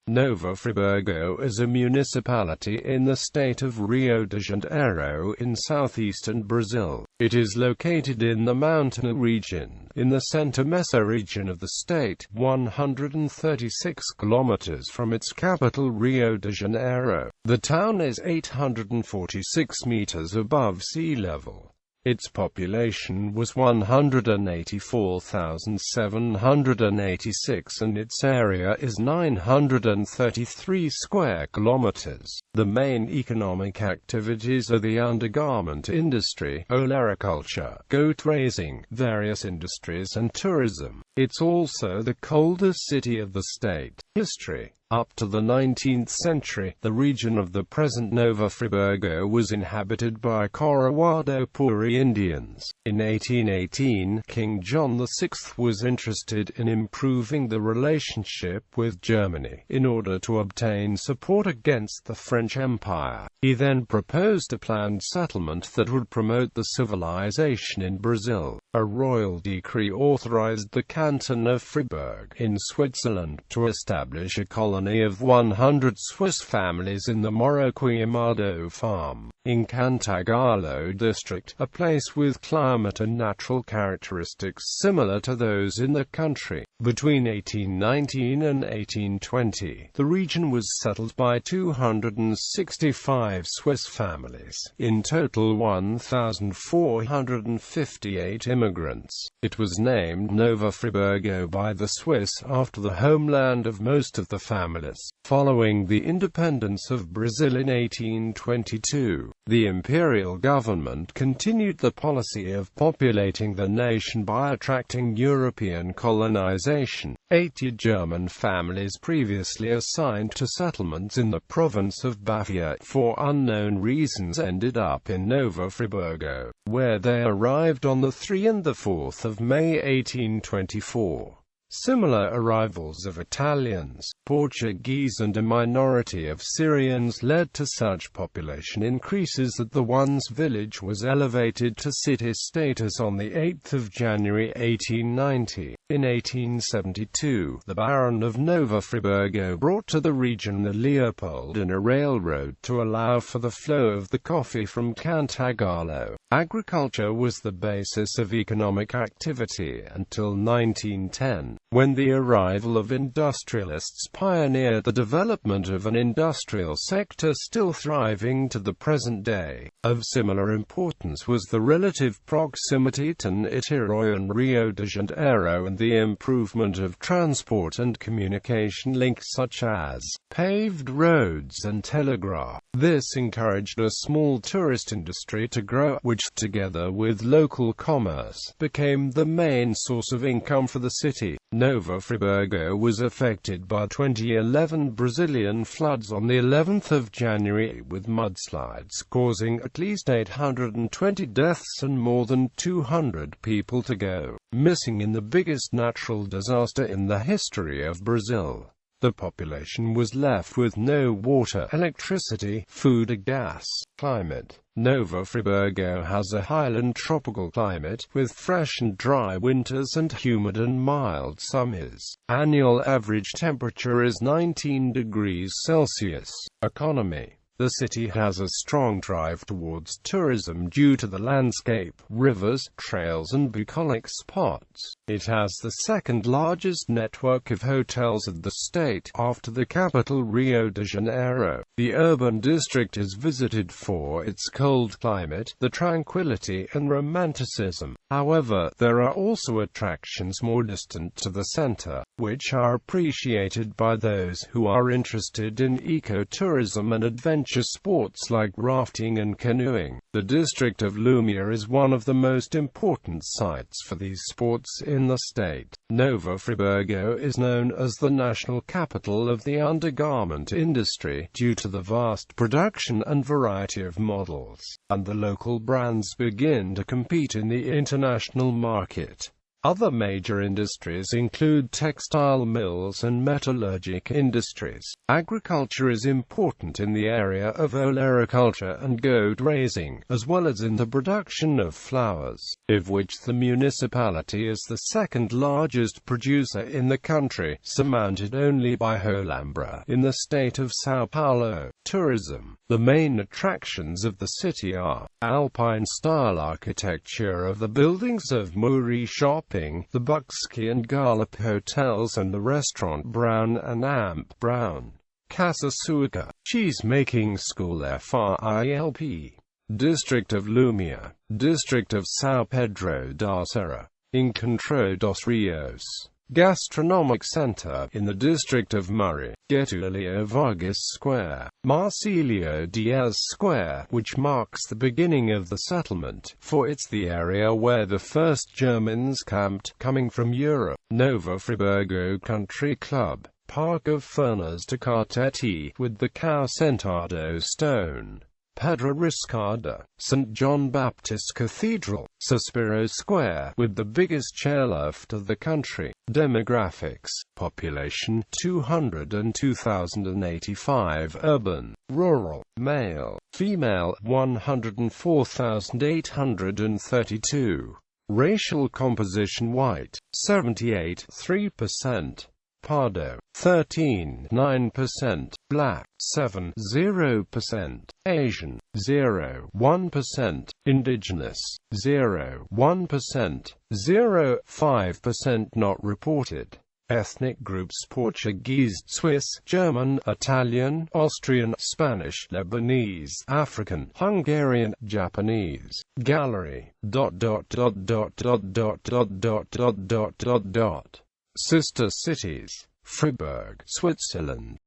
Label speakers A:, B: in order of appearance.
A: Nova Friburgo is a municipality in the state of Rio de Janeiro in southeastern Brazil. It is located in the mountainous region, in the Center Mesoregion of the state, 136 kilometers from its capital Rio de Janeiro. The town is 846 meters above sea level. Its population was 184,786 and its area is 933 square kilometers. The main economic activities are the undergarment industry, olericulture, goat raising, various industries and tourism. It's also the coldest city of the state. History. Up to the 19th century, the region of the present Nova Friburgo was inhabited by Coroado-Puri Indians. In 1818, King John VI was interested in improving the relationship with Germany, in order to obtain support against the French Empire. He then proposed a planned settlement that would promote the civilization in Brazil. A royal decree authorized the canton of Fribourg, in Switzerland, to establish a colony of 100 Swiss families in the Moroquiamado farm, in Cantagalo district, a place with climate and natural characteristics similar to those in the country. Between 1819 and 1820, the region was settled by 265 Swiss families, in total 1,458 immigrants. It was named Nova Friburgo by the Swiss after the homeland of most of the families. Following the independence of Brazil in 1822, the imperial government continued the policy of populating the nation by attracting European colonization. 80 German families previously assigned to settlements in the province of Bahia, for unknown reasons, ended up in Nova Friburgo, where they arrived on the 3 and 4 of May 1824. Similar arrivals of Italians, Portuguese and a minority of Syrians led to such population increases that the once village was elevated to city status on 8 January 1890. In 1872, the Baron of Nova Friburgo brought to the region the Leopold and a railroad to allow for the flow of the coffee from Cantagalo. Agriculture was the basis of economic activity until 1910, when the arrival of industrialists pioneered the development of an industrial sector still thriving to the present day. Of similar importance was the relative proximity to Niterói and Rio de Janeiro and the improvement of transport and communication links such as paved roads and telegraph. This encouraged a small tourist industry to grow, which, together with local commerce, became the main source of income for the city. Nova Friburgo was affected by 2011 Brazilian floods on the 11th of January, with mudslides causing at least 820 deaths and more than 200 people to go missing in the biggest natural disaster in the history of Brazil. The population was left with no water, electricity, food or gas. Climate. Nova Friburgo has a highland tropical climate, with fresh and dry winters and humid and mild summers. Annual average temperature is 19 degrees Celsius. Economy. The city has a strong drive towards tourism due to the landscape, rivers, trails and bucolic spots. It has the second largest network of hotels in the state, after the capital Rio de Janeiro. The urban district is visited for its cold climate, the tranquility and romanticism. However, there are also attractions more distant to the center, which are appreciated by those who are interested in ecotourism and adventure sports like rafting and canoeing. The district of Lumia is one of the most important sites for these sports in the state. Nova Friburgo is known as the national capital of the undergarment industry, due to the vast production and variety of models, and the local brands begin to compete in the international market. Other major industries include textile mills and metallurgic industries. Agriculture is important in the area of olericulture and goat raising, as well as in the production of flowers, of which the municipality is the second largest producer in the country, surmounted only by Holambra, in the state of São Paulo. Tourism. The main attractions of the city are Alpine-style architecture of the buildings of Muri Shopping, the Buxki and Gallup hotels and the restaurant Brown and Amp Brown. Casa Suica, cheese-making school FRILP. District of Lumia, District of São Pedro da Serra, Encontro dos Rios. Gastronomic center in the district of Murray, Getulio Vargas Square, Marcilio Diaz Square, which marks the beginning of the settlement, for it's the area where the first Germans camped, coming from Europe. Nova Friburgo Country Club, Park of Furnas de Carteti, with the Cao Sentado stone. Pedra Riscada, St. John Baptist Cathedral, Suspiro Square, with the biggest chairlift of the country. Demographics. Population, 202,085. Urban, rural, male, female, 104,832. Racial composition white, 78.3%. Pardo, 13.9%, Black, 7.0%, Asian, 0.1%, Indigenous, 0.1%, 0.5% not reported. Ethnic groups: Portuguese, Swiss, German, Italian, Austrian, Spanish, Lebanese, African, Hungarian, Japanese. Gallery. Sister cities: Fribourg, Switzerland,